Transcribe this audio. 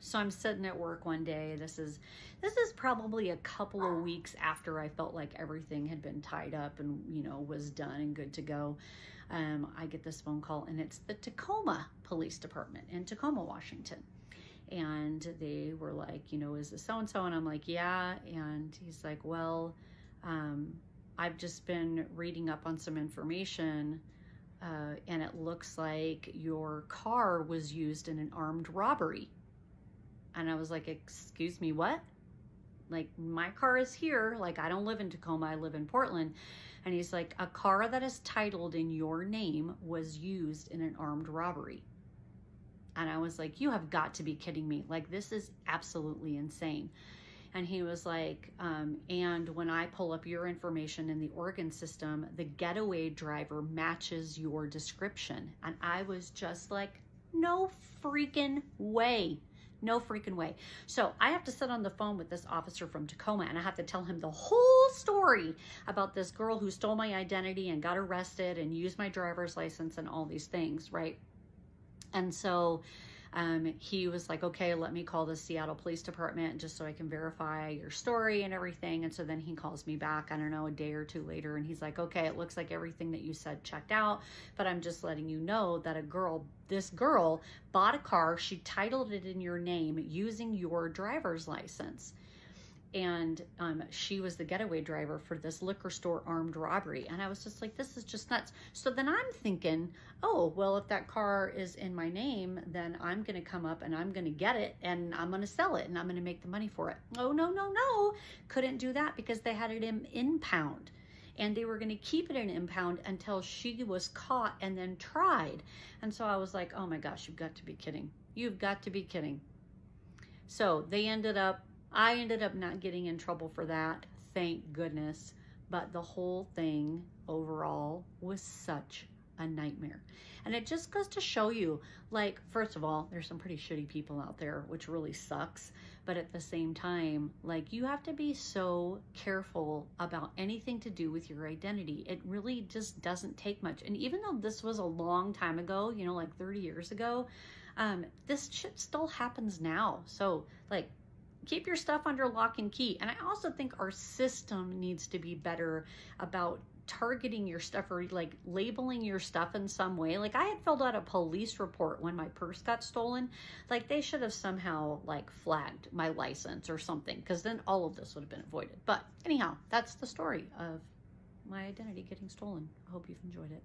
So I'm sitting at work one day. This is probably a couple of weeks after I felt like everything had been tied up and was done and good to go. I get this phone call, and it's the Tacoma Police Department in Tacoma, Washington. And they were like, is this so and so? And I'm like, yeah. And he's like, well, I've just been reading up on some information, and it looks like your car was used in an armed robbery. And I was like, excuse me, what? Like, my car is here. Like, I don't live in Tacoma, I live in Portland. And he's like, a car that is titled in your name was used in an armed robbery. And I was like, you have got to be kidding me. Like, this is absolutely insane. And he was like, and when I pull up your information in the Oregon system, the getaway driver matches your description. And I was just like, no freaking way. No freaking way. So I have to sit on the phone with this officer from Tacoma, and I have to tell him the whole story about this girl who stole my identity and got arrested and used my driver's license and all these things, right? And so he was like, okay, let me call the Seattle Police Department just so I can verify your story and everything. And so then he calls me back, I don't know, a day or two later, and he's like, okay, it looks like everything that you said checked out, but I'm just letting you know that this girl bought a car, she titled it in your name using your driver's license. And she was the getaway driver for this liquor store armed robbery. And I was just like, this is just nuts. So then I'm thinking, oh, well, if that car is in my name, then I'm going to come up and I'm going to get it and I'm going to sell it and I'm going to make the money for it. Oh, no, no, no. Couldn't do that because they had it in impound. And they were going to keep it in impound until she was caught and then tried. And so I was like, oh my gosh, you've got to be kidding. You've got to be kidding. So I ended up not getting in trouble for that, thank goodness. But the whole thing overall was such a nightmare. And it just goes to show you, like, first of all, there's some pretty shitty people out there, which really sucks. But at the same time, like, you have to be so careful about anything to do with your identity. It really just doesn't take much. And even though this was a long time ago, like 30 years ago, this shit still happens now. So, like, keep your stuff under lock and key. And I also think our system needs to be better about targeting your stuff or like labeling your stuff in some way. Like, I had filled out a police report when my purse got stolen. Like, they should have somehow like flagged my license or something, because then all of this would have been avoided. But anyhow, that's the story of my identity getting stolen. I hope you've enjoyed it.